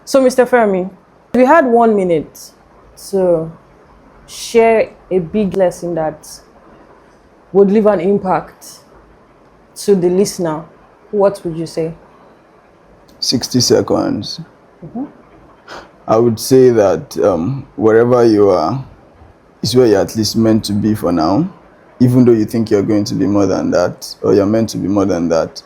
So, Mr. Fermi, we had 1 minute to share a big lesson that would leave an impact to the listener. What would you say? 60 seconds. I would say that wherever you are is where you're at least meant to be for now, even though you think you're going to be more than that, or you're meant to be more than that.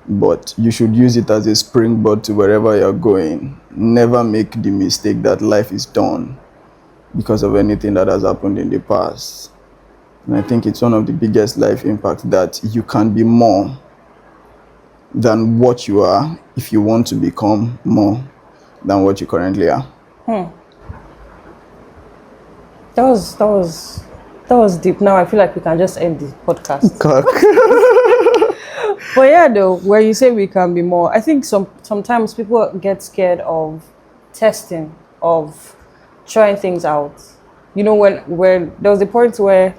But you should use it as a springboard to wherever you're going. Never make the mistake that life is done because of anything that has happened in the past. And I think it's one of the biggest life impacts, that you can be more than what you are if you want to become more than what you currently are. That was deep. Now I feel like we can just end the podcast. But yeah, though, where you say we can be more, I think sometimes people get scared of testing, of trying things out. You know, when there was a point where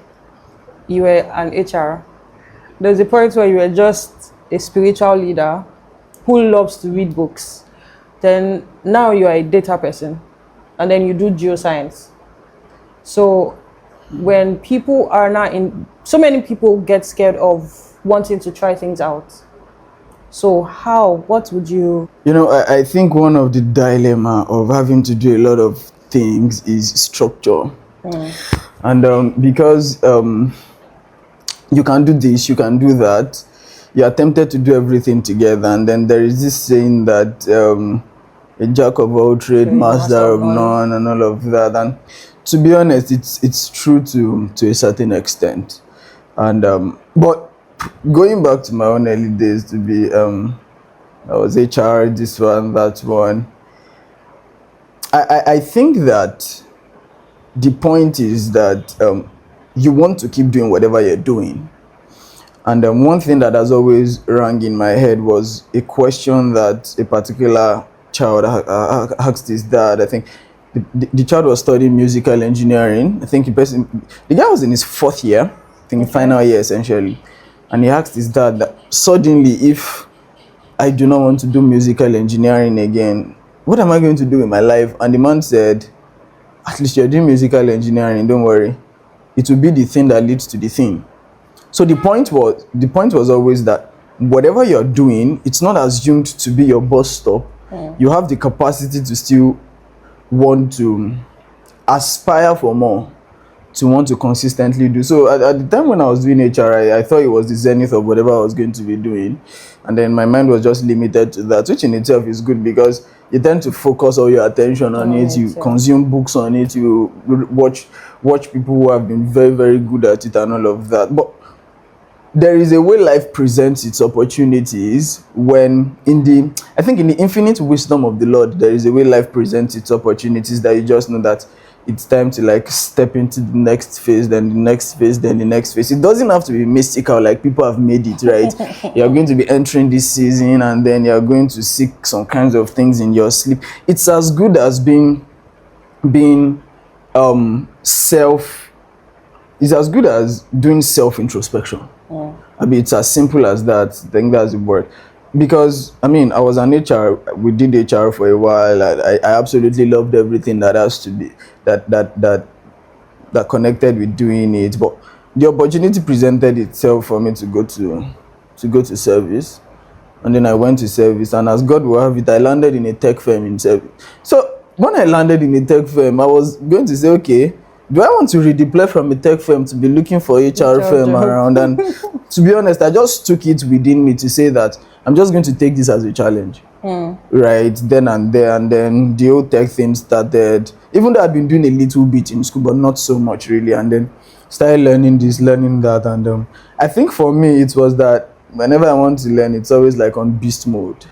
you were an HR, there was a point where you were just a spiritual leader who loves to read books. Then now you are a data person, and then you do geoscience. So when people are not so many people get scared of wanting to try things out. So what would you... I think one of the dilemma of having to do a lot of things is structure. And because you can do this, you can do that, you're tempted to do everything together. And then there is this saying that a jack of all trades, master of none, and all of that. And to be honest, it's true to a certain extent. And but going back to my own early days, to be I was HR, this one, that one. I think that the point is that you want to keep doing whatever you're doing. And one thing that has always rang in my head was a question that a particular child asked his dad. I think the child was studying musical engineering. I think the guy was in his 4th year, I think final year essentially. And he asked his dad that suddenly, if I do not want to do musical engineering again, what am I going to do with my life? And the man said, at least you're doing musical engineering, don't worry. It will be the thing that leads to the thing. So the point was always that whatever you're doing, it's not assumed to be your bus stop. You have the capacity to still want to aspire for more, to want to consistently do. So at the time when I was doing HR, I thought it was the zenith of whatever I was going to be doing. And then my mind was just limited to that, which in itself is good because you tend to focus all your attention on it. You consume books on it. You watch people who have been very, very good at it and all of that. But there is a way life presents its opportunities when I think in the infinite wisdom of the Lord, there is a way life presents its opportunities that you just know that it's time to step into the next phase, then the next phase, then the next phase. It doesn't have to be mystical like people have made it, right? You're going to be entering this season and then you're going to seek some kinds of things in your sleep. It's as good as being it's as good as doing self-introspection. I mean, it's as simple as that. I think that's the word. Because, I was an HR, we did HR for a while. I absolutely loved everything that has to be, that connected with doing it. But the opportunity presented itself for me to go to service. And then I went to service, and as God will have it, I landed in a tech firm in service. So when I landed in a tech firm, I was going to say, okay, do I want to redeploy from a tech firm to be looking for HR firm around? And to be honest, I just took it within me to say that I'm just going to take this as a challenge. Right then and there. And then the whole tech thing started, even though I've been doing a little bit in school, but not so much really. And then started learning this, learning that. And I think for me, it was that whenever I want to learn, it's always like on beast mode.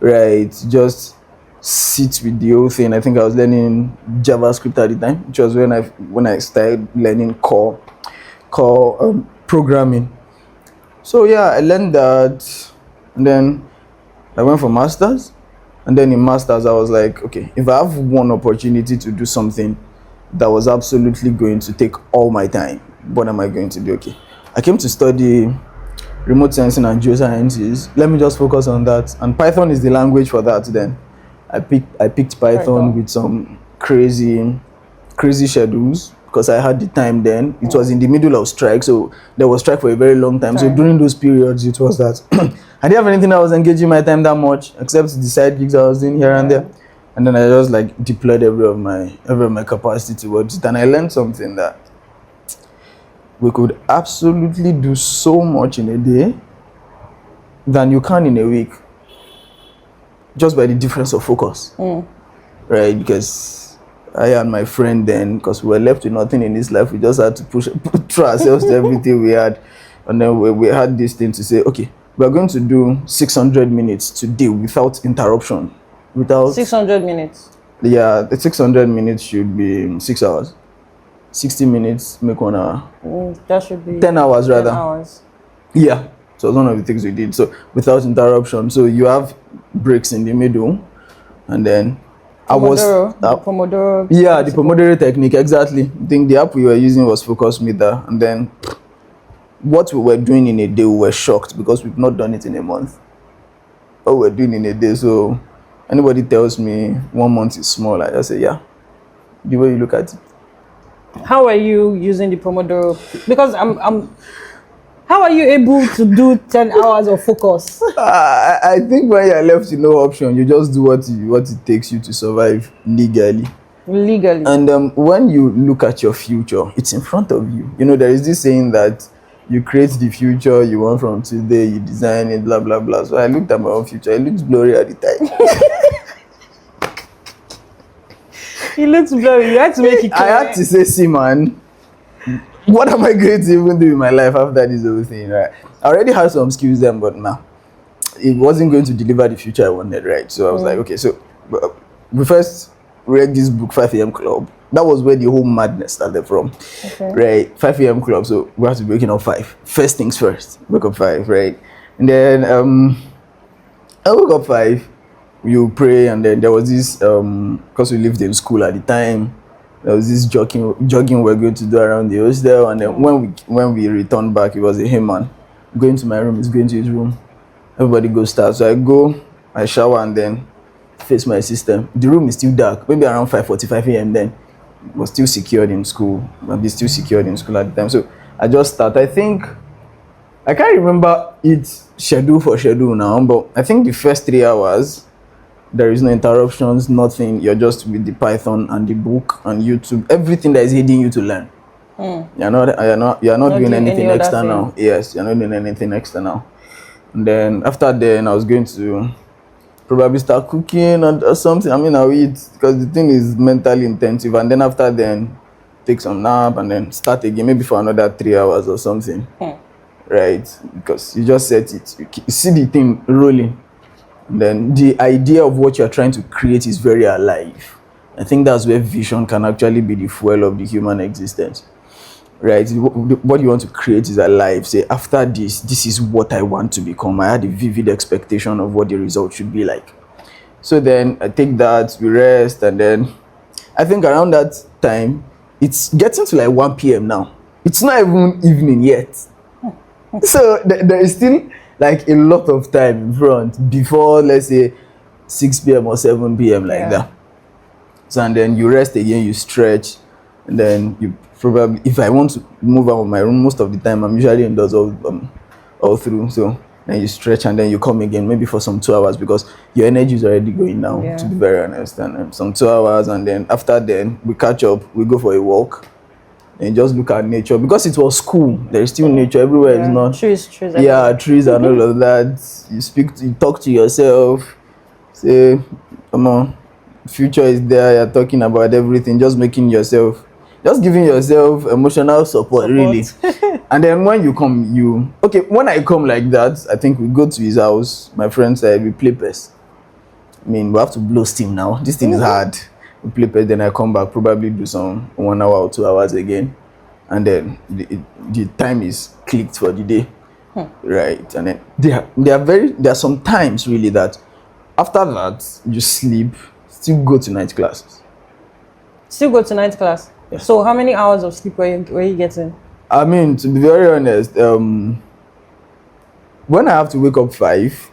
Right? Just sit with the whole thing. I think I was learning JavaScript at the time, which was when I started learning core programming. So yeah, I learned that, and then I went for masters, and then in masters I was like, okay, if I have one opportunity to do something that was absolutely going to take all my time, what am I going to do? Okay, I came to study remote sensing and geosciences. Let me just focus on that, and Python is the language for that then. I picked Python with some crazy schedules because I had the time then. It was in the middle of strike, so there was strike for a very long time. So during those periods, it was that I didn't have anything that was engaging my time that much, except the side gigs I was doing here and there. And then I just like deployed every of my capacity towards it. And I learned something that we could absolutely do so much in a day than you can in a week, just by the difference of focus. Right? Because I and my friend then, because we were left with nothing in this life, we just had to put through ourselves to everything we had. And then we had this thing to say, okay, we're going to do 600 minutes today without interruption. Without 600 minutes. Yeah, the 600 minutes should be 6 hours. 60 minutes make 1 hour. That should be 10 hours 10 rather. hours. Yeah. So it's one of the things we did. So without interruption. So you have breaks in the middle, and then Pomodoro. Yeah, the Pomodoro technique, exactly. I think the app we were using was Focus Meter, and then what we were doing in a day, we were shocked because we've not done it in a month. What we're doing in a day. So anybody tells me 1 month is small, I just say, yeah, the way you look at it. How are you using the Pomodoro? Because how are you able to do 10 hours of focus? I think when you're left with no option, you just do what it takes you to survive legally. And when you look at your future, it's in front of you. You know, there is this saying that you create the future you want from today, you design it, blah, blah, blah. So I looked at my own future. It looks blurry at the time. It looks blurry. You had to make it clear. I had to say, see, man, what am I going to even do in my life after this whole thing, right? I already had some skills then, but now it wasn't going to deliver the future I wanted, right? So I was like, okay, so we first read this book, 5 a.m. Club. That was where the whole madness started from, right? 5 a.m. Club, so we have to be waking up 5. First things first, wake up 5, right? And then I woke up 5, you pray, and then there was this, because we lived in school at the time, there was this jogging we were going to do around the hostel, and then when we returned back, it was a hey man, going to my room, he's going to his room. Everybody goes start. So I go, I shower, and then face my system. The room is still dark, maybe around 5:45 a.m. then. It was still secured in school. I'd be still secured in school at the time. So I just start. I think I can't remember it schedule for schedule now, but I think the first 3 hours there is no interruptions, nothing. You're just with the Python and the book and YouTube, everything that is aiding you to learn. You're not doing anything external. Yes, you're not doing anything external. And then after then, I was going to probably start cooking or something. I mean, I'll eat because the thing is mentally intensive. And then after then, take some nap and then start again, maybe for another 3 hours or something. Right? Because you just set it. You see the thing rolling. Then the idea of what you're trying to create is very alive. I think that's where vision can actually be the fuel of the human existence, right? What you want to create is alive. Say, after this is what I want to become. I had a vivid expectation of what the result should be like. So then I take that, we rest, and then I think around that time, it's getting to like 1 p.m. now. It's not even evening yet. So there is still like a lot of time in front before, let's say, 6 p.m. or 7 p.m. like that. So, and then you rest again, you stretch, and then you probably, if I want to move out of my room, most of the time I'm usually indoors all through. So then you stretch and then you come again, maybe for some 2 hours because your energy is already going down, to be very honest. And some 2 hours, and then after then we catch up, we go for a walk. And just look at nature because it was school. There is still nature everywhere. It's not trees. Yeah, trees and all of that. You talk to yourself. Say, come on, future is there. You're talking about everything. Just giving yourself emotional support. Really. And then when you come, when I come like that, I think we go to his house. My friend said we play PES. I mean, we have to blow steam now. This thing is hard. We play PES, then I come back, probably do some 1 hour or 2 hours again, and then the time is clicked for the day, right? And then there are some times really that after that you sleep, still go to night classes. Yes. So how many hours of sleep were you getting? I mean, to be very honest, when I have to wake up 5,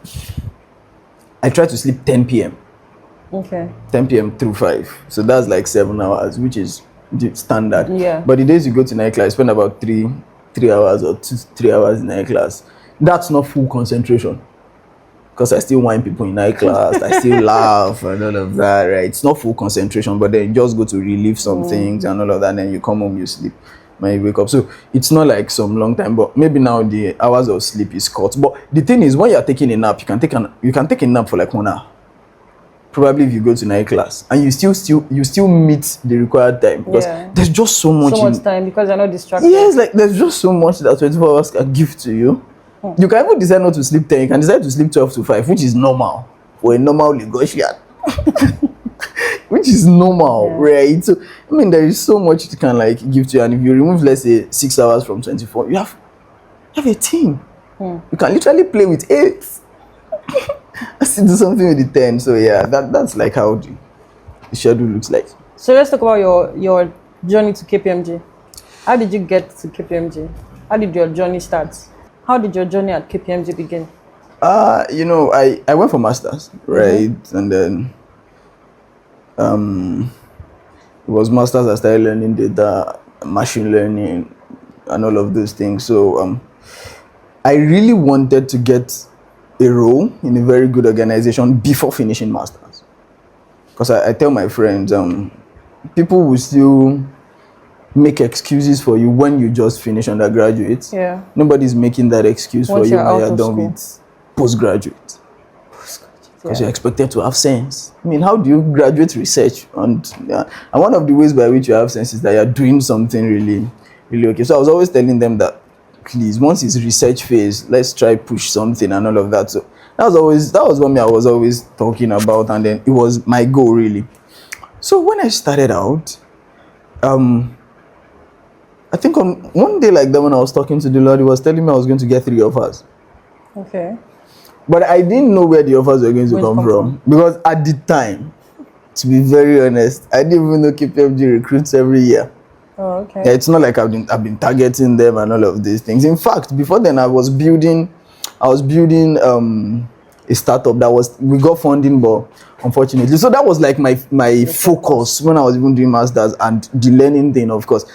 I try to sleep 10 p.m. Okay. 10 p.m. through 5. So that's like 7 hours, which is the standard. Yeah. But the days you go to night class, spend about 3 hours or 2 3 hours in night class. That's not full concentration. Because I still whine people in night class, I still laugh and all of that, right? It's not full concentration, but then you just go to relieve some things and all of that, and then you come home, you sleep, when you wake up. So it's not like some long time, but maybe now the hours of sleep is cut. But the thing is, when you're taking a nap, you can take a nap for like 1 hour. Probably if you go to night class, and you still meet the required time, because there's just so much time, because you're not distracted. Yes, like there's just so much that 24 hours can give to you. You can even decide not to sleep 10, you can decide to sleep 12 to 5, which is normal for a normal Lagosian. Which is normal, right? So I mean, there is so much it can like give to you, and if you remove, let's say, 6 hours from 24, you have a team. You can literally play with 8. I still do something with the 10. So yeah, that's like how the schedule looks like. So let's talk about your journey to KPMG. How did you get to KPMG? How did your journey start? How did your journey at KPMG begin? I went for masters, right? And then it was masters I started learning data, machine learning, and all of those things. So I really wanted to get a role in a very good organization before finishing masters, because I tell my friends, people will still make excuses for you when you just finish undergraduate. Yeah. Nobody's making that excuse for you when you're done with postgraduate. Because you're expected to have sense. I mean, how do you graduate research? And one of the ways by which you have sense is that you're doing something really, really okay. So I was always telling them that, please, once it's research phase, let's try push something and all of that. So that was what I was always talking about, and then it was my goal really. So when I started out, I think on one day like that, when I was talking to the Lord, he was telling me I was going to get 3 offers. Okay. But I didn't know where the offers were going to come from, because at the time, to be very honest, I didn't even know KPMG recruits every year. Oh, okay. Yeah, it's not like I've been targeting them and all of these things. In fact, before then, I was building a startup we got funding, but unfortunately, so that was like my focus when I was even doing masters, and the learning thing, of course.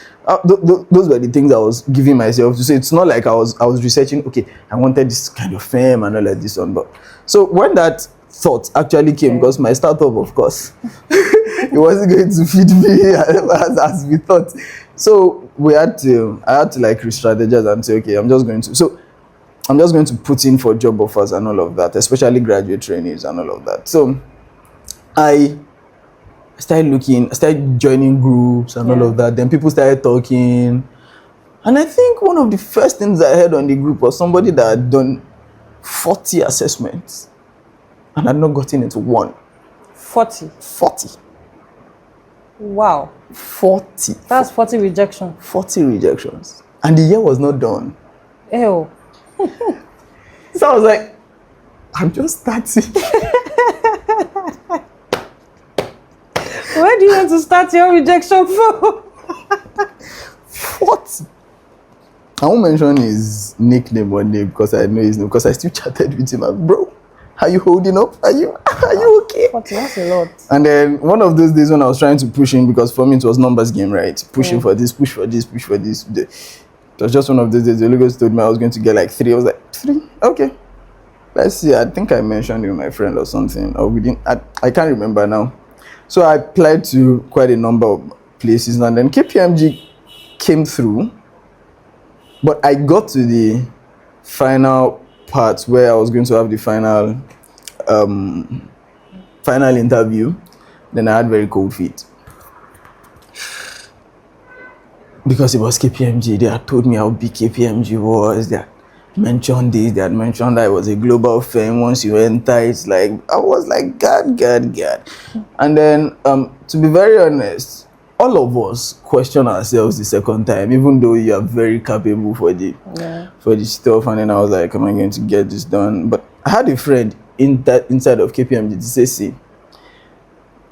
Those were the things I was giving myself to say. It's not like I was researching, okay, I wanted this kind of fame and all of this one. But so when that thought actually came, because my startup, of course, it wasn't going to feed me as we thought. So I had to like re-strategize and say, okay, I'm just going to put in for job offers and all of that, especially graduate trainees and all of that. So I started joining groups and all of that. Then people started talking. And I think one of the first things I heard on the group was somebody that had done 40 assessments and had not gotten into one. 40. Wow. 40. That's 40 rejections. 40 rejections. And the year was not done. Ew. So I was like, I'm just starting. Where do you want to start your rejection from? 40. I won't mention his nickname or name because I know his name, because I still chatted with him. Like, bro, are you holding up? Are you okay? 40, that's a lot. And then one of those days when I was trying to push him, because for me it was numbers game, right? Pushing for this, push for this, push for this. It was just one of those days the Lagos told me I was going to get like 3. I was like, 3? Okay. Let's see. I think I mentioned you, my friend, or something. Or we didn't. I can't remember now. So I applied to quite a number of places, and then KPMG came through. But I got to the final part where I was going to have the final interview. Then I had very cold feet. Because it was KPMG. They had told me how big KPMG was. They had mentioned this. They had mentioned that it was a global firm. Once you enter, it's like, I was like, God. And then, to be very honest, all of us question ourselves the second time, even though you are very capable for the stuff. And then I was like, am I going to get this done? But I had a friend inside of KPMG to say, see,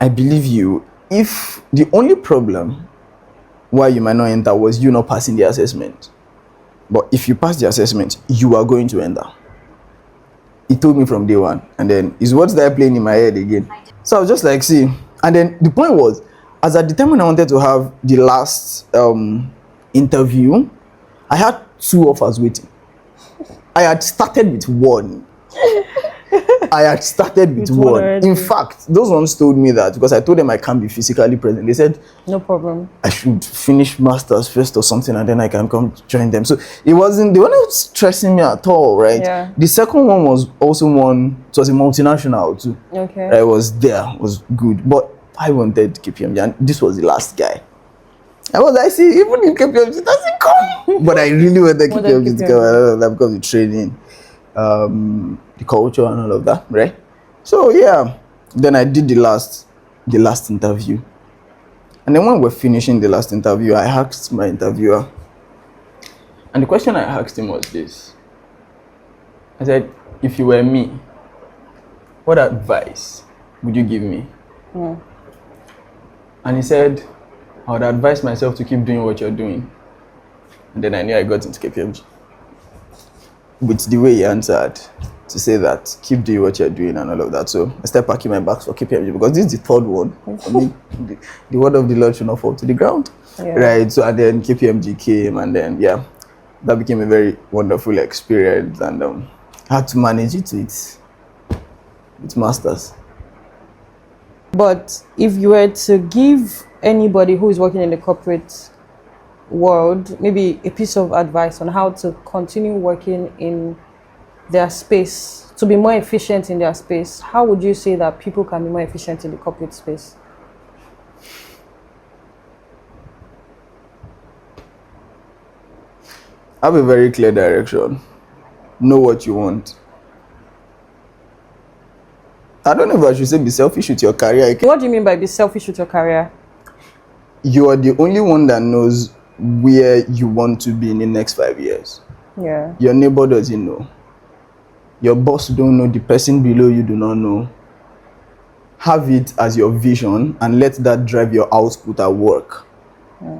I believe you. If the only problem why you might not enter was you not passing the assessment, but if you pass the assessment, you are going to enter. He told me from day one, and then his words that are playing in my head again. So I was just like, see, and then the point was, as at the time when I wanted to have the last interview, I had 2 offers waiting. I had started with one. With one already. In fact, those ones told me that because I told them I can't be physically present. They said, no problem. I should finish masters first or something and then I can come join them. So they weren't stressing me at all, right? Yeah. The second one was also it was a multinational too. Okay. I was there, was good. But I wanted KPMG and this was the last guy. I see, even in KPMG it doesn't come. But I really wanted KPMG to come because of the training, the culture and all of that, right? So yeah, then I did the last interview. And then when we're finishing the last interview, I asked my interviewer, and the question I asked him was this. I said, if you were me, what advice would you give me? And he said, I would advise myself to keep doing what you're doing. And then I knew I got into KPMG. With the way he answered, to say that, keep doing what you're doing and all of that. So I started packing my bags for KPMG because this is the third one. I mean, the word of the Lord should not fall to the ground. Yeah. Right? So and then KPMG came and then, yeah, that became a very wonderful experience and I had to manage it with masters. But if you were to give anybody who is working in the corporate world maybe a piece of advice on how to continue working in their space, to be more efficient in their space, how would you say that people can be more efficient in the corporate space? Have a very clear direction. Know what you want. I don't know if I should say be selfish with your career. What do you mean by be selfish with your career? You are the only one that knows where you want to be in the next 5 years. Yeah. Your neighbor doesn't know. Your boss don't know. The person below you do not know. Have it as your vision and let that drive your output at work. Yeah.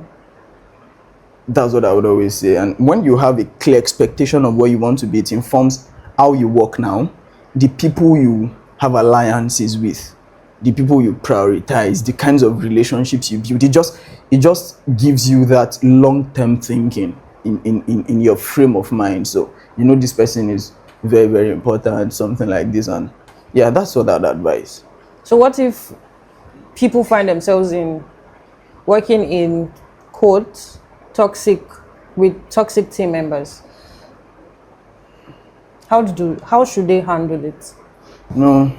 That's what I would always say. And when you have a clear expectation of where you want to be, it informs how you work now, the people you have alliances with, the people you prioritize, the kinds of relationships you build. It just gives you that long-term thinking in your frame of mind. So you know this person is very, very important, something like this. And yeah, that's what I'd advise. So what if people find themselves working in quote toxic team members? How should they handle it? No,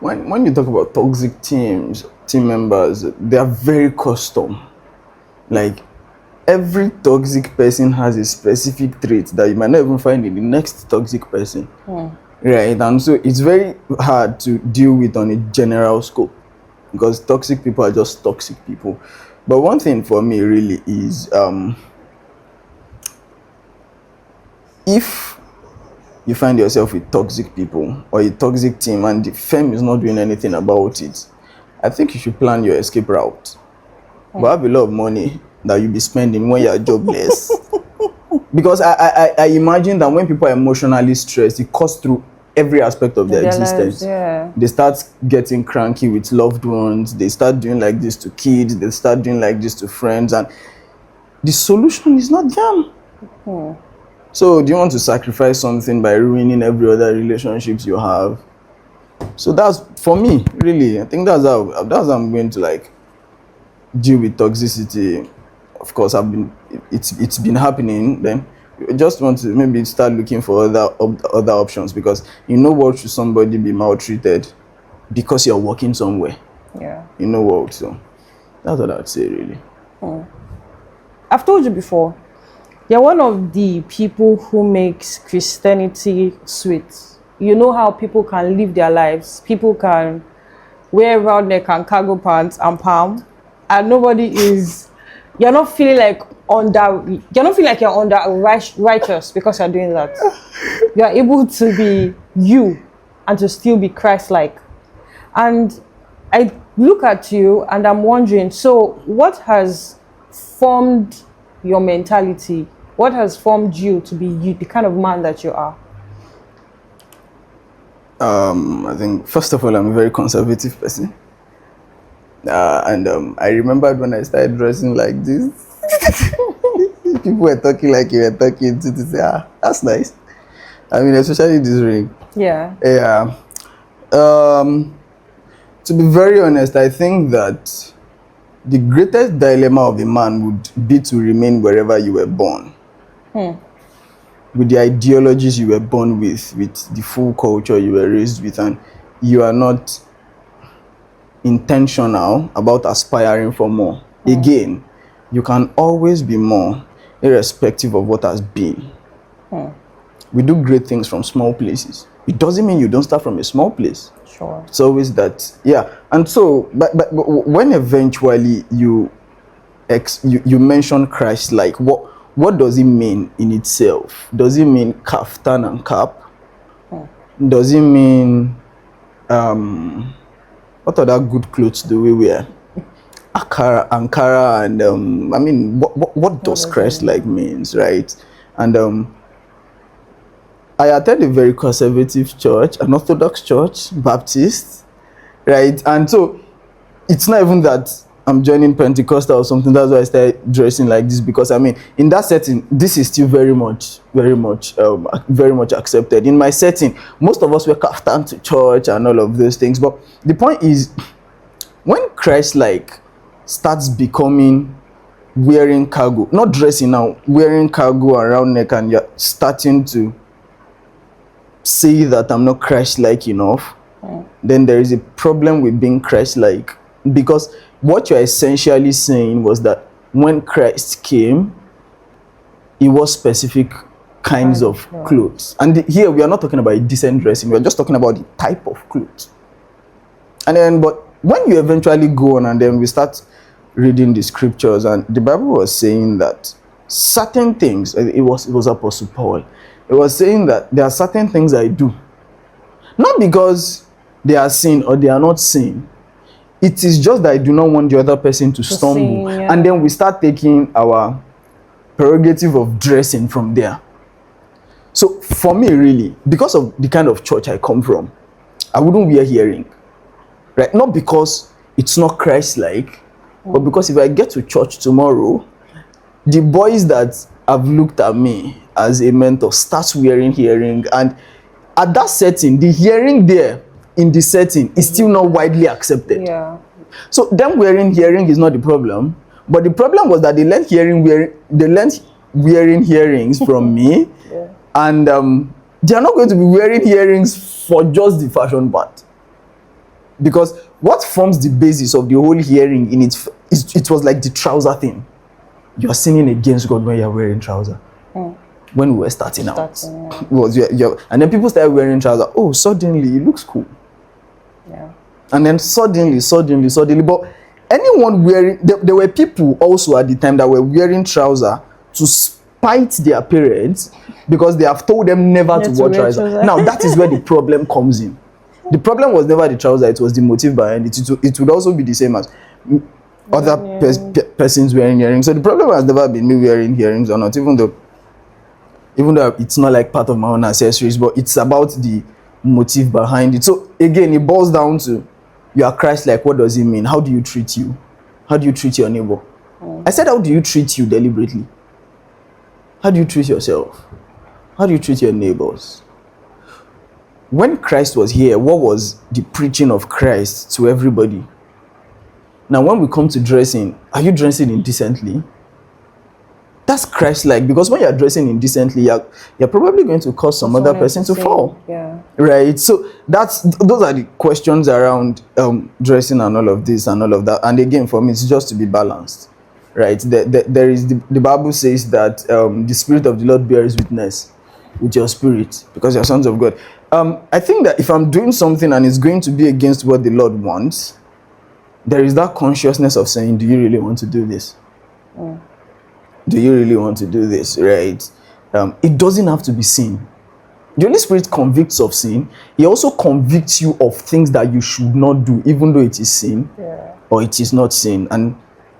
when you talk about toxic team members, they are very custom. Like every toxic person has a specific trait that you might not even find in the next toxic person. Right? And so it's very hard to deal with on a general scope because toxic people are just toxic people. But one thing for me really is if you find yourself with toxic people or a toxic team and the firm is not doing anything about it, I think you should plan your escape route. But have a lot of money that you'll be spending when you're jobless. Because I imagine that when people are emotionally stressed, it cuts through every aspect of their existence. Lives, yeah. They start getting cranky with loved ones. They start doing like this to kids. They start doing like this to friends. And the solution is not them. So do you want to sacrifice something by ruining every other relationships you have? So that's, for me, really, I think that's how I'm going to like deal with toxicity. Of course, it's been happening. Then you just want to maybe start looking for other options, because you know what, should somebody be maltreated because you're working somewhere? Yeah. You know what? So that's what I'd say, really. I've told you before, you're one of the people who makes Christianity sweet. You know how people can live their lives. People can wear round neck and cargo pants and palm, and you're not feeling like you're under righteous because you're doing that. You're able to be you and to still be Christ-like. And I look at you and I'm wondering, so what has formed your mentality? What has formed you to be you, the kind of man that you are? I think first of all, I'm a very conservative person, and I remembered when I started dressing like this, people were talking like you were talking to say, that's nice. I mean, especially this ring. Yeah. Yeah. To be very honest, I think that the greatest dilemma of a man would be to remain wherever you were born. With the ideologies you were born with the full culture you were raised with, and you are not intentional about aspiring for more. Again, you can always be more, irrespective of what has been. We do great things from small places. It doesn't mean you don't start from a small place. Sure. It's always that, yeah. And so, but when eventually you mention Christ, like what does it mean in itself? Does it mean kaftan and cap? Does it mean what other good clothes do we wear? Ankara and I mean, what does Christ like means, right? And I attend a very conservative church, an Orthodox church, Baptist, right? And so it's not even that I'm joining Pentecostal or something. That's why I started dressing like this, because I mean, in that setting, this is still very much accepted. In my setting, most of us were kaftan to church and all of those things. But the point is, when Christ like starts becoming wearing cargo, not dressing now, wearing cargo around neck, and you're starting to say that I'm not Christ-like enough, then there is a problem with being Christ-like, because what you're essentially saying was that when Christ came, it was specific kinds of clothes. And here we are not talking about a decent dressing, we are just talking about the type of clothes. And then, but when you eventually go on and then we start reading the scriptures, and the Bible was saying that certain things, it was Apostle Paul, it was saying that there are certain things I do, not because they are sin or they are not sin. It is just that I do not want the other person to stumble. Sin, yeah. And then we start taking our prerogative of dressing from there. So for me, really, because of the kind of church I come from, I wouldn't wear earring, right? Not because it's not Christ-like, but because if I get to church tomorrow, the boys that have looked at me as a mentor starts wearing earring, and at that setting, the hearing there in the setting is still not widely accepted. Yeah. So them wearing earring is not the problem, but the problem was that they learned wearing earrings from me, and they are not going to be wearing earrings for just the fashion part, because what forms the basis of the whole earring in it was like the trouser thing. You are sinning against God when you are wearing trouser. When we were starting out, was and then people started wearing trousers. Oh, suddenly it looks cool. Yeah. And then suddenly, but anyone wearing, there were people also at the time that were wearing trousers to spite their parents, because they have told them never to wear trousers. Now that is where the problem comes in. The problem was never the trouser; it was the motive behind it. It would also be the same as other persons wearing earrings. So the problem has never been me wearing earrings or not, even though it's not like part of my own accessories, but it's about the motive behind it. So again, it boils down to, you are Christ-like. What does it mean? How do you treat you? How do you treat your neighbor? I said, how do you treat you deliberately? How do you treat yourself? How do you treat your neighbors? When Christ was here, what was the preaching of Christ to everybody? Now, when we come to dressing, are you dressing indecently? That's Christ-like, because when you're dressing indecently, you're probably going to cause some other person to fall. Yeah. Right? So those are the questions around dressing and all of this and all of that. And again, for me, it's just to be balanced. Right? There is the Bible says that the Spirit of the Lord bears witness with your spirit, because you're sons of God. I think that if I'm doing something and it's going to be against what the Lord wants, there is that consciousness of saying, do you really want to do this? Do you really want to do this? Right? It doesn't have to be sin. The Holy Spirit convicts of sin. He also convicts you of things that you should not do, even though it is sin, or it is not sin. And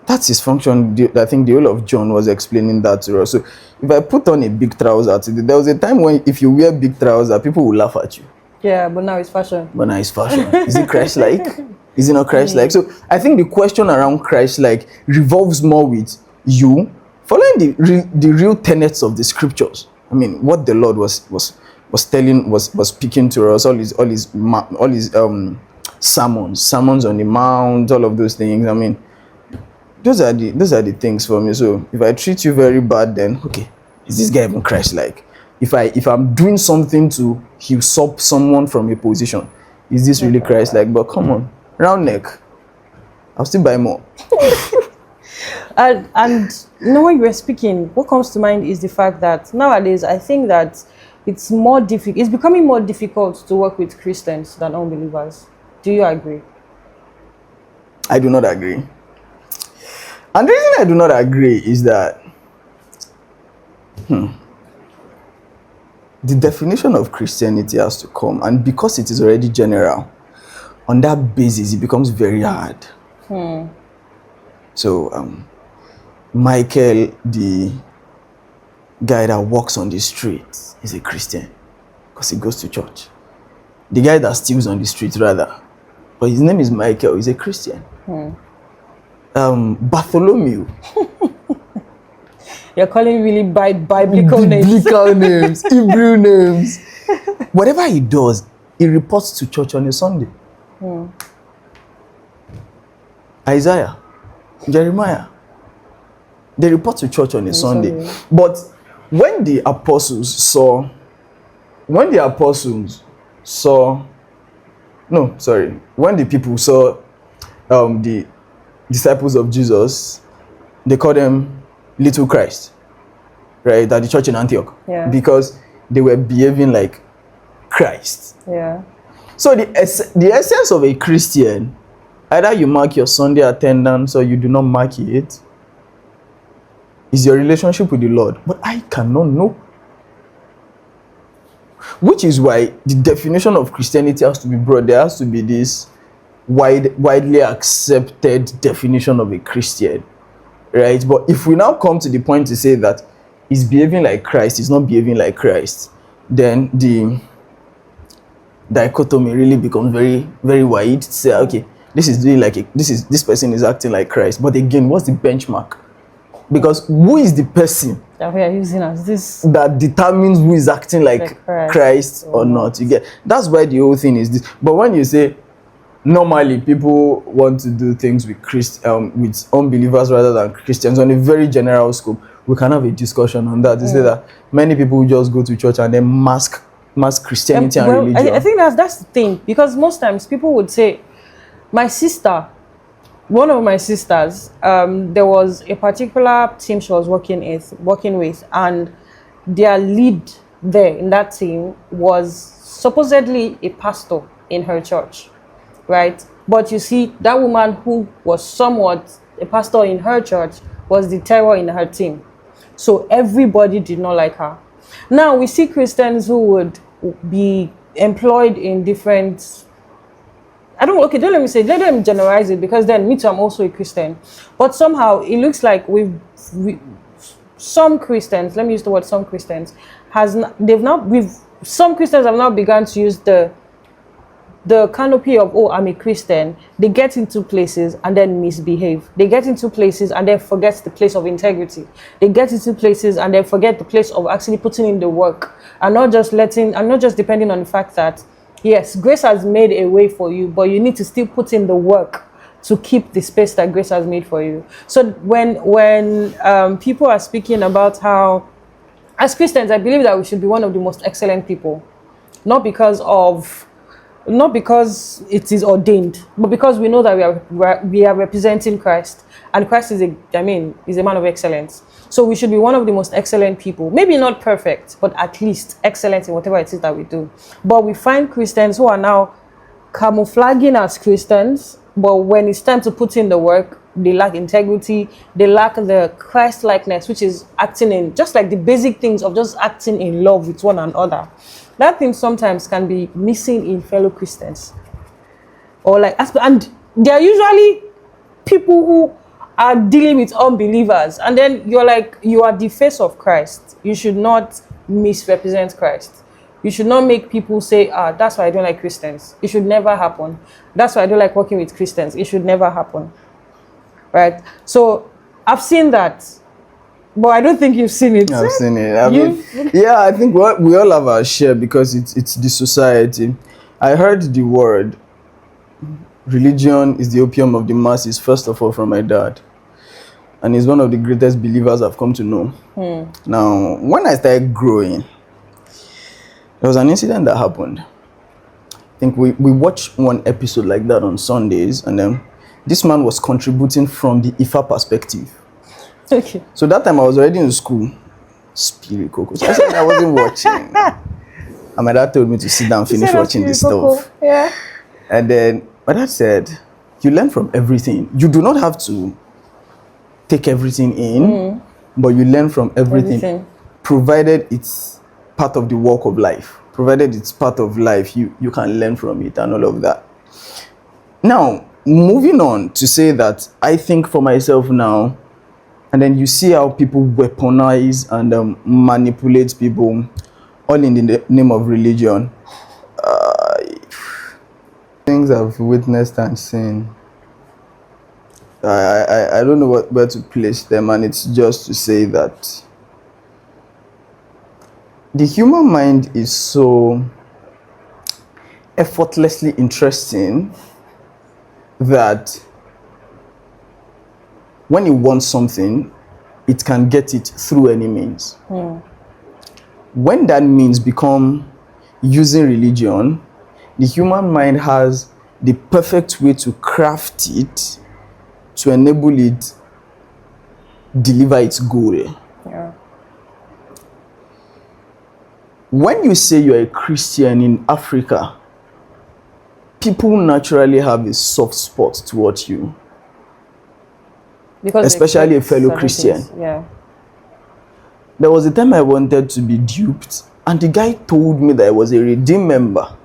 that's his function. I think the whole of John was explaining that to us. So if I put on a big trouser today, there was a time when if you wear big trouser, people will laugh at you. Yeah, but now it's fashion. But now it's fashion. Is it Christ-like? Is it not Christ-like? So I think the question around Christ-like revolves more with you following the real tenets of the scriptures. I mean, what the Lord was speaking to us, all his sermons on the mount, all of those things. I mean, those are the things for me. So if I treat you very bad, then okay, is this guy even Christ-like? If I'm doing something to usurp someone from a position, is this really Christ-like? But come on, round neck, I'll still buy more. And you know, when you were speaking, what comes to mind is the fact that nowadays I think that it's more difficult. It's becoming more difficult to work with Christians than unbelievers. Do you agree? I do not agree. And the reason I do not agree is that the definition of Christianity has to come, and because it is already general, on that basis it becomes very hard. So Michael, the guy that walks on the street, is a Christian because he goes to church. The guy that steals on the street, rather, but his name is Michael, he's a Christian. Bartholomew. You're calling really biblical names. Biblical names, Hebrew names. Whatever he does, he reports to church on a Sunday. Isaiah, Jeremiah, they report to church on a Sunday. But when the apostles saw, when the people saw the disciples of Jesus, they called them little Christ, right? At the church in Antioch, because they were behaving like Christ. So the essence of a Christian, either you mark your Sunday attendance or you do not mark it, is your relationship with the Lord. But I cannot know. Which is why the definition of Christianity has to be broad. There has to be this widely accepted definition of a Christian, right? But if we now come to the point to say that he's behaving like Christ, he's not behaving like Christ, then the dichotomy really becomes very, very wide. To say, okay, this person is acting like Christ. But again, what's the benchmark? Because who is the person that we are using as this that determines who is acting like Christ or not? You get, that's why the whole thing is this. But when you say normally people want to do things with with unbelievers rather than Christians on a very general scope, we can have a discussion on that. To say that many people just go to church and then mask Christianity and religion. I think that's the thing, because most times people would say, one of my sisters, there was a particular team she was working with, and their lead there in that team was supposedly a pastor in her church, right? But you see, that woman who was somewhat a pastor in her church was the terror in her team. So everybody did not like her. Now we see Christians who would be employed in different, don't let me generalize it, because then me too, I'm also a Christian. But somehow it looks like some Christians, let me use the word some Christians, some Christians have now begun to use the canopy of, oh, I'm a Christian. They get into places and then misbehave. They get into places and then forget the place of integrity. They get into places and then forget the place of actually putting in the work, and not just depending on the fact that, yes, grace has made a way for you, but you need to still put in the work to keep the space that grace has made for you. So when people are speaking about how, as Christians, I believe that we should be one of the most excellent people, not because it is ordained, but because we know that we are representing Christ, and Christ is a man of excellence. So we should be one of the most excellent people. Maybe not perfect, but at least excellent in whatever it is that we do. But we find Christians who are now camouflaging as Christians, but when it's time to put in the work, they lack integrity, they lack the Christ-likeness, which is acting in, just like the basic things of just acting in love with one another. That thing sometimes can be missing in fellow Christians. And they are usually people who are dealing with unbelievers, and then you're like, you are the face of Christ. You should not misrepresent Christ. You should not make people say, that's why I don't like Christians. It should never happen. That's why I don't like working with Christians. It should never happen. Right? So I've seen that. But I don't think you've seen it. I've seen it. I think we all have our share because it's the society. I heard the word religion is the opium of the masses, first of all, from my dad. And he's one of the greatest believers I've come to know. Now, when I started growing, there was an incident that happened. I think we watched one episode like that on Sundays, and then this man was contributing from the Ifa perspective. Okay. So that time I was already in school. Spirit Coco. So I said I wasn't watching. And my dad told me to sit down and finish watching this stuff. Yeah. And then my dad said, you learn from everything. You do not have to take everything in, but you learn from everything. Provided it's part of the walk of life. Provided it's part of life, you can learn from it and all of that. Now, moving on to say that I think for myself now, and then you see how people weaponize and manipulate people, all in the name of religion. Things I've witnessed and seen. I don't know where to place them, and it's just to say that the human mind is so effortlessly interesting that when you want something, it can get it through any means. When that means become using religion, the human mind has the perfect way to craft it to enable it deliver its goal. Yeah. When you say you're a Christian in Africa, people naturally have a soft spot towards you. Because especially a fellow Christian. Yeah. There was a time I wanted to be duped, and the guy told me that I was a redeemed member.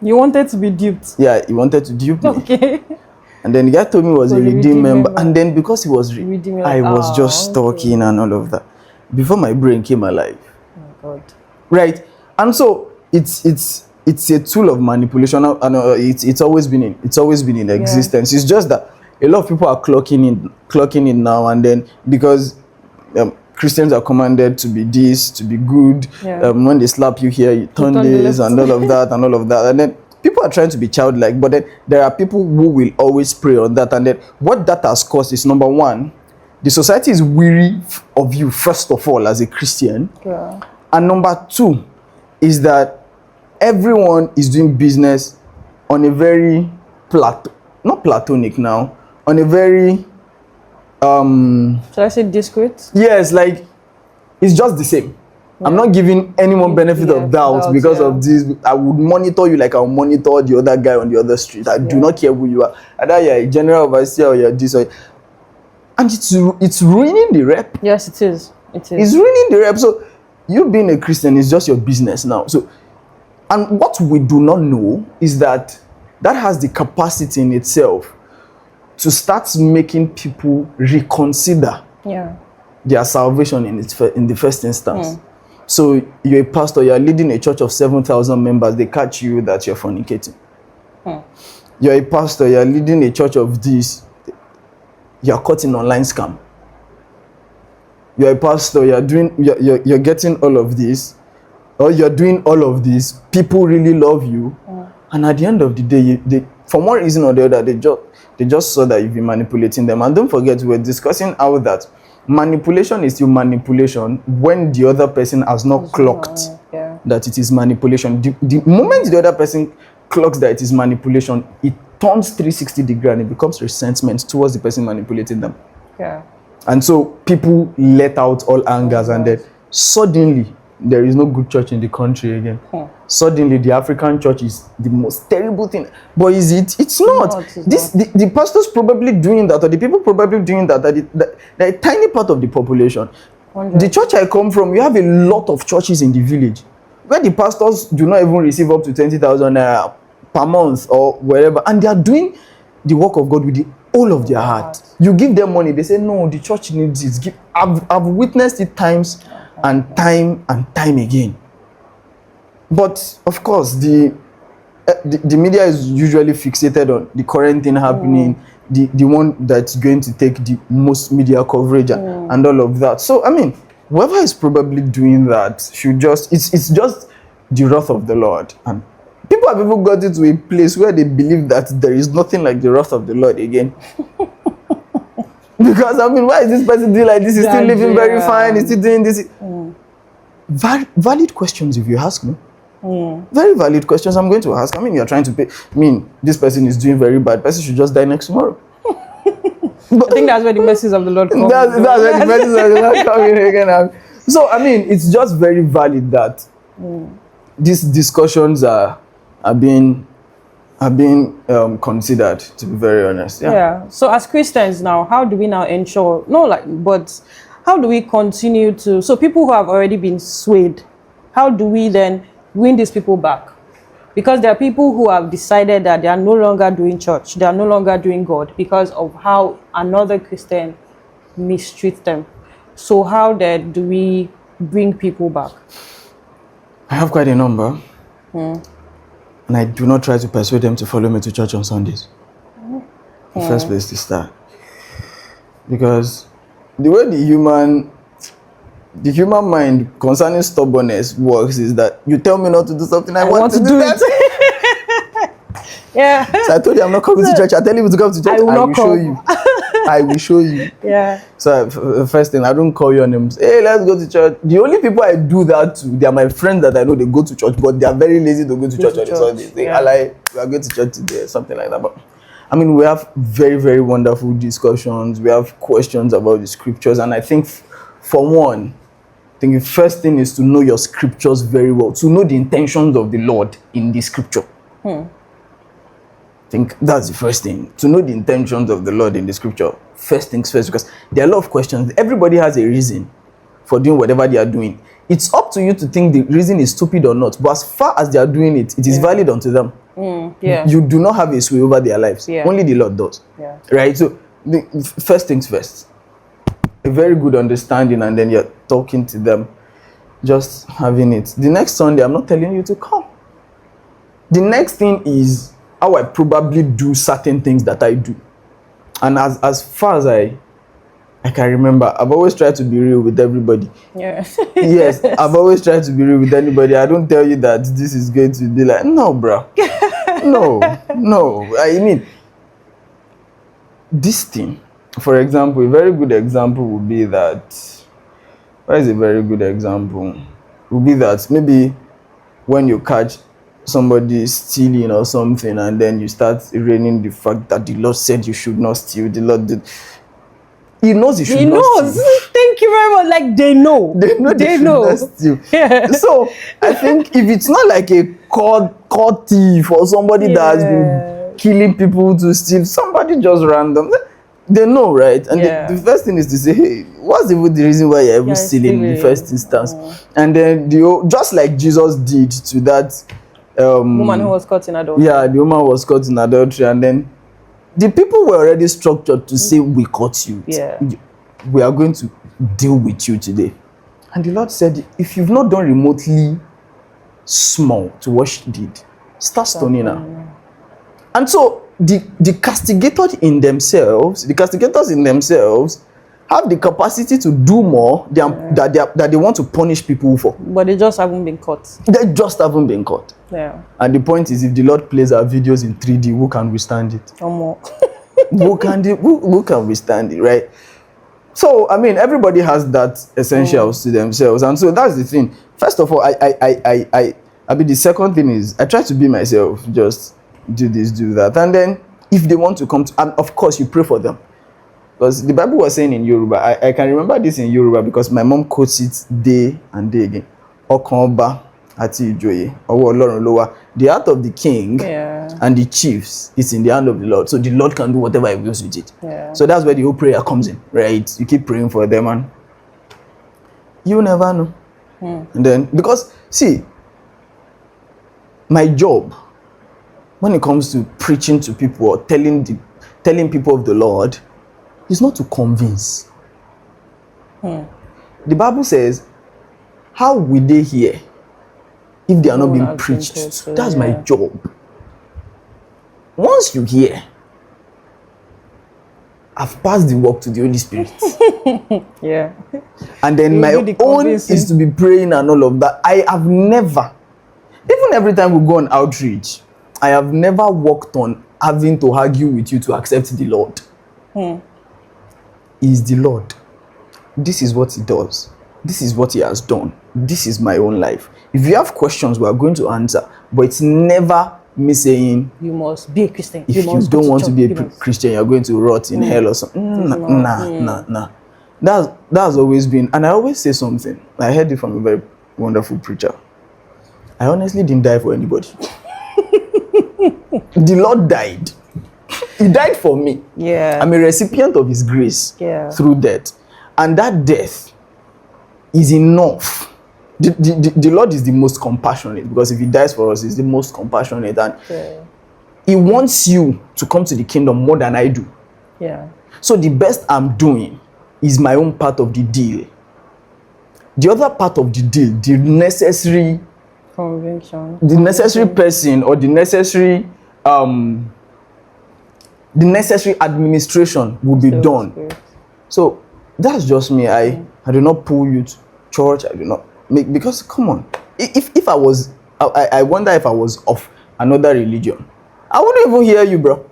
You wanted to be duped? Yeah, he wanted to dupe me. Okay. And then the guy told me he was a redeemed member. And then because he was I was just talking and all of that. Before my brain came alive. Oh my God. Right? And so it's a tool of manipulation, and it's always been in existence. It's just that a lot of people are clocking in now, and then because Christians are commanded to be this, to be good. When they slap you here, you turn this and all of that and all of that. And then people are trying to be childlike, but then there are people who will always prey on that. And then what that has caused is, number one, the society is weary of you, first of all, as a Christian. Yeah. And number two is that everyone is doing business on a very not platonic now, on a very should I say discreet? Yes, like it's just the same. Yeah. I'm not giving anyone benefit of doubt because of this. I would monitor you like I'll monitor the other guy on the other street. I do not care who you are. Either you're a general overseer or you're this, and it's ruining the rep. Yes, it is. It is. It's ruining the rep. So you being a Christian is just your business now. So, and what we do not know is that has the capacity in itself to start making people reconsider their salvation in the first instance. So you're a pastor, you're leading a church of 7,000 members, they catch you that you're fornicating. You're a pastor, you're leading a church of this, you're caught in online scam. You're a pastor, you're getting all of this, or you're doing all of this, people really love you, and at the end of the day, they, for one reason or the other, they just saw that you've been manipulating them. And don't forget, we're discussing how that manipulation is still manipulation when the other person has not clocked that it is manipulation. The moment the other person clocks that it is manipulation, it turns 360 degrees and it becomes resentment towards the person manipulating them. Yeah. And so people let out all angers, and then suddenly there is no good church in the country again. Suddenly the African church is the most terrible thing. But is it? It's not. The pastors probably doing that, or the people probably doing that, they're a tiny part of the population. 100. The church I come from, you have a lot of churches in the village where the pastors do not even receive up to 20,000 naira per month or wherever, and they are doing the work of God with the whole of their heart. You give them money, they say no, the church needs it. I've witnessed it times and time again. But of course, the media is usually fixated on the current thing happening, the one that's going to take the most media coverage and all of that. So I mean, whoever is probably doing that should just, it's just the wrath of the Lord. And people have even got into a place where they believe that there is nothing like the wrath of the Lord again. Because I mean, why is this person doing like this? He's still living very fine, he's still doing this. Valid questions, if you ask me. Very valid questions I'm going to ask. I mean, you're trying to pay. I mean, this person is doing very bad. Person should just die next tomorrow. I think that's where the mercies of the Lord come. That's where the mercies of the Lord come in again. So I mean, it's just very valid that these discussions are being considered, to be very honest. Yeah. So as Christians now, how do we now ensure? But how do we continue to? So people who have already been swayed, how do we then win these people back? Because there are people who have decided that they are no longer doing church, they are no longer doing God because of how another Christian mistreats them. So how then do we bring people back? I have quite a number, and I do not try to persuade them to follow me to church on Sundays. The first place to start, because the way the human mind concerning stubbornness works is that you tell me not to do something, I want to do that. Yeah. So I told you I'm not coming to church. I tell you to come to church. I will show you. I will show you. Yeah. So first thing, I don't call you on them. Hey, let's go to church. The only people I do that to, they are my friends that I know they go to church, but they are very lazy to go to church on the Sundays. They are like, we are going to church today, something like that. But I mean, we have very, very wonderful discussions. We have questions about the scriptures, and I think for one, I think the first thing is to know your scriptures very well, to know the intentions of the Lord in the scripture. I think that's the first thing, to know the intentions of the Lord in the scripture. First things first, because there are a lot of questions. Everybody has a reason for doing whatever they are doing. It's up to you to think the reason is stupid or not, but as far as they are doing it, it is valid unto them. You do not have a sway over their lives. Only the Lord does. Right? So the first things first, a very good understanding, and then you're talking to them, just having it. The next Sunday, I'm not telling you to come. The next thing is how I probably do certain things that I do. And as far as I can remember, I've always tried to be real with everybody. Yes, I've always tried to be real with anybody. I don't tell you that this is going to be like, no, bro. No. I mean, this thing, for example, a very good example would be that, what is a very good example? Would be that maybe when you catch somebody stealing or something, and then you start raining the fact that the Lord said you should not steal. The Lord did. He knows he should not steal. Thank you very much. Like they know. They know. Not steal. So I think if it's not like a caught thief or somebody that has been killing people to steal, somebody just random, they know, right? And the first thing is to say, hey, what's even the reason why you're even stealing in the first instance? And then just like Jesus did to that woman who was caught in adultery. Yeah, the woman was caught in adultery, and then the people were already structured to say, we caught you. We are going to deal with you today. And the Lord said, if you've not done remotely small to what she did, start stoning her. And so the castigators in themselves have the capacity to do more that they want to punish people for. But they just haven't been caught. They just haven't been caught. And the point is, if the Lord plays our videos in 3D, who can withstand it? More. who can withstand it, right? So, I mean, everybody has that essentials to themselves. And so that's the thing. First of all, I mean, the second thing is, I try to be myself. Just do this, do that. And then, if they want to come to, and of course, you pray for them. Because the Bible was saying in Yoruba, I can remember this in Yoruba because my mom quotes it day and day again. Okanba ati ijoye, owo Olorun lo wa. The heart of the king and the chiefs is in the hand of the Lord. So the Lord can do whatever he wills with it. So that's where the whole prayer comes in, right? You keep praying for them and you never know. And then, because, see, my job, when it comes to preaching to people or telling people of the Lord, is not to convince. The Bible says, how will they hear if they are not No one being has been preached told to. to, That's my yeah. job. Once you hear, I've passed the work to the Holy Spirit. Yeah. And then You my do the own convincing. is to be praying and all of that. I have never, even every time we go on outreach, I have never worked on having to argue with you to accept the Lord. He is the Lord. This is what He does. This is what He has done. This is my own life. If you have questions, we are going to answer. But it's never me saying, You must be a Christian. if you must go don't want to church. be You a must- Christian, you're going to rot in hell or something. Nah. That's always been, and I always say something. I heard it from a very wonderful preacher. I honestly didn't die for anybody. The Lord died. He died for me. Yeah. I'm a recipient of His grace through death. And that death is enough. The Lord is the most compassionate, because if He dies for us, He's the most compassionate. And He wants you to come to the kingdom more than I do. Yeah. So the best I'm doing is my own part of the deal. The other part of the deal, the necessary Conviction. person, or the necessary administration will be done. Spirit. So that's just me. I do not pull you to church. I do not make, because come on. If I was, I wonder if I was of another religion, I wouldn't even hear you, bro.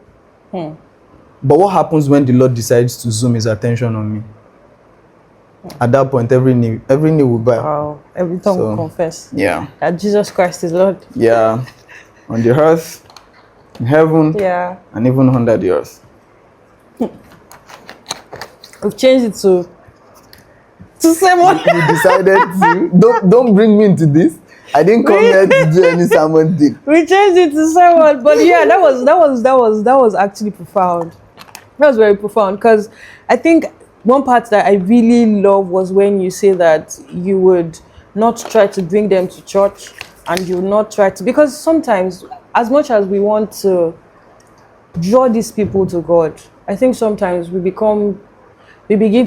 But what happens when the Lord decides to zoom His attention on me? At that point, every knee will bow. Wow. Every tongue will confess. Yeah. That Jesus Christ is Lord. Yeah. On the earth, in heaven, Yeah. and even under the earth. We've changed it to sermon. You decided to don't bring me into this. I didn't come here to do any sermon thing. We changed it to sermon, but yeah, that was actually profound. That was very profound, because I think one part that I really love was when you say that you would not try to bring them to church, and you would not try to, because sometimes, as much as we want to draw these people to God, I think sometimes we begin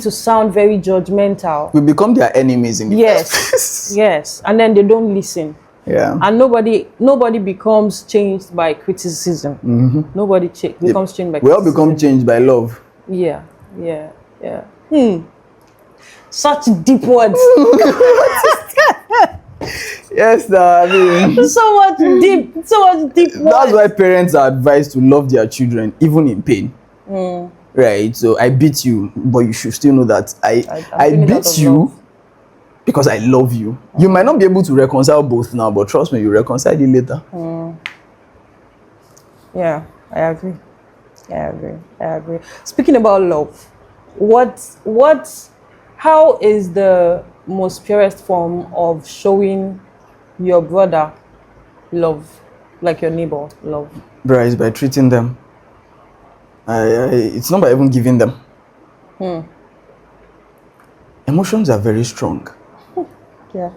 to sound very judgmental. We become their enemies in the first place. Yes, and then they don't listen. Yeah. And nobody becomes changed by criticism. Nobody becomes changed by criticism. We all become changed by love. Yeah. Such deep words. Yes, I mean, so much deep words. that's why parents are advised to love their children even in pain. Right? So I beat you, but you should still know that I beat you love. because I love you. You might not be able to reconcile both now, but trust me, you reconcile it later. Yeah, I agree. Speaking about love, how is the most purest form of showing your brother love, like your neighbor love? Bruh, is by treating them. It's not by even giving them. Emotions are very strong. Yeah.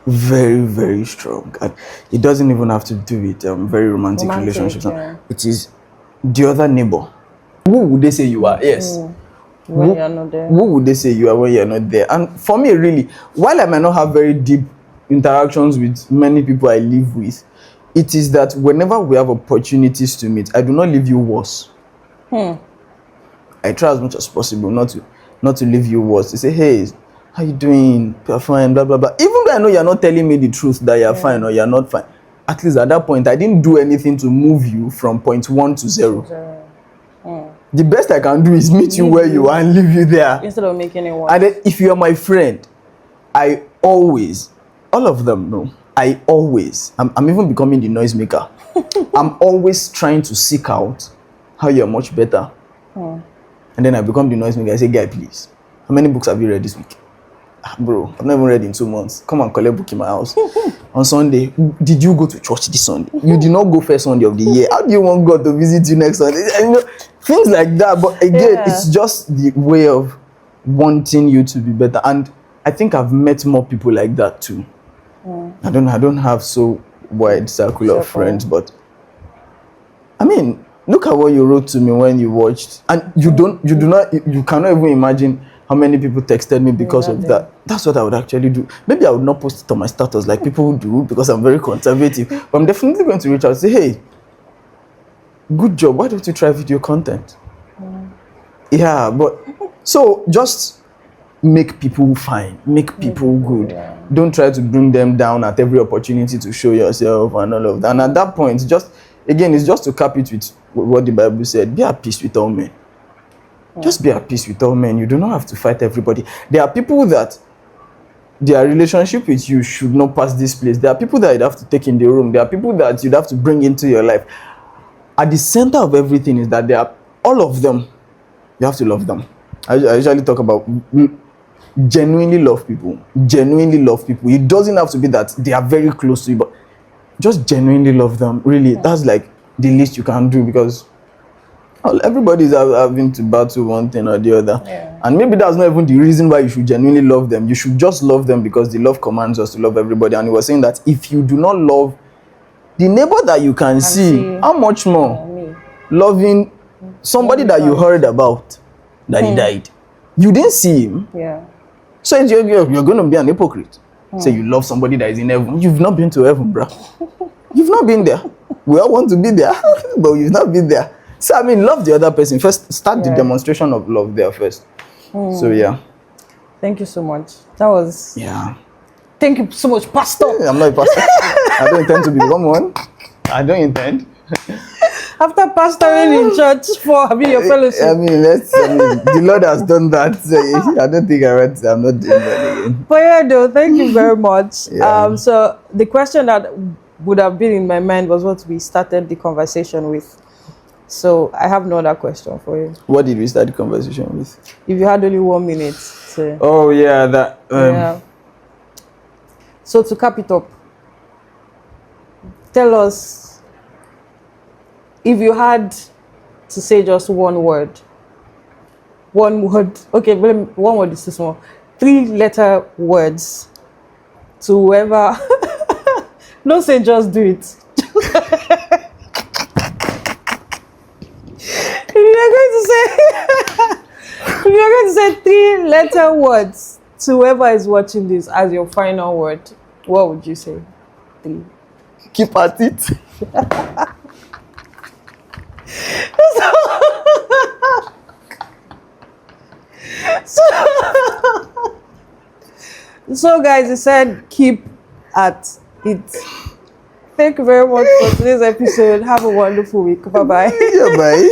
Very, very strong. And it doesn't even have to do with very romantic relationships. Yeah. It is the other neighbor. Who would they say you are? Yes. When you're not there. Who would they say you are when you're not there? And for me, really, while I might not have very deep interactions with many people I live with, it is that whenever we have opportunities to meet, I do not leave you worse. I try as much as possible not to leave you worse. To say, hey, how you doing? You're fine, blah, blah, blah. Even though I know you're not telling me the truth that you're fine or you're not fine, at least at that point, I didn't do anything to move you from point 1 to 0. The best I can do is meet you where you are and leave you there. Instead of making it worse. And then if you are my friend, I always, all of them know, I'm even becoming the noisemaker. I'm always trying to seek out how you're much better. And then I become the noisemaker. I say, guy, please, how many books have you read this week? Bro, I've not even read in 2 months. Come and collect book in my house. On Sunday, did you go to church this Sunday? You did not go first Sunday of the year. How do you want God to visit you next Sunday? Things like that. But again, it's just the way of wanting you to be better. And I think I've met more people like that too. I don't have so wide circle of friends, but I mean, look at what you wrote to me when you watched, and you cannot even imagine how many people texted me because of that. That's what I would actually do. Maybe I would not post it on my status like people do because I'm very conservative. But I'm definitely going to reach out and say, hey, good job. Why don't you try video content? Yeah, but so just make people fine, make people good. Don't try to bring them down at every opportunity to show yourself and all of that. And at that point, it's just to cap it with what the Bible said, be at peace with all men. Just be at peace with all men. You do not have to fight everybody. There are people that their relationship with you should not pass this place. There are people that you'd have to take in the room. There are people that you'd have to bring into your life. At the center of everything is that there are all of them. You have to love them. I usually talk about genuinely love people. Genuinely love people. It doesn't have to be that they are very close to you, but just genuinely love them. Really, that's like the least you can do, because everybody's having to battle one thing or the other. And maybe that's not even the reason why you should genuinely love them. You should just love them because the love commands us to love everybody. And he was saying that if you do not love the neighbor that you can see, how much more loving somebody that you heard about that he died? You didn't see him. So you're going to be an hypocrite. Say you love somebody that is in heaven. You've not been to heaven, bro. You've not been there. We all want to be there, but you've not been there. So I mean, love the other person first. Start the demonstration of love there first. So yeah. Thank you so much. That was Thank you so much, Pastor. I'm not a pastor. I don't intend to become one. I don't intend. After pastoring in church for having your fellowship. The Lord has done that. So I don't think I'm not doing that again. But yeah, though, thank you very much. So the question that would have been in my mind was what we started the conversation with. So I have no other question for you. What did we start the conversation with? If you had only 1 minute to... Oh yeah, that. So to cap it up, tell us, if you had to say just one word, okay, one word is too small, 3-letter words to whoever, don't say just do it. If you're going to say 3-letter words to whoever is watching this as your final word, what would you say? 3. Keep at it. So guys, he said keep at it. Thank you very much for today's episode. Have a wonderful week. Bye-bye. Yeah, bye.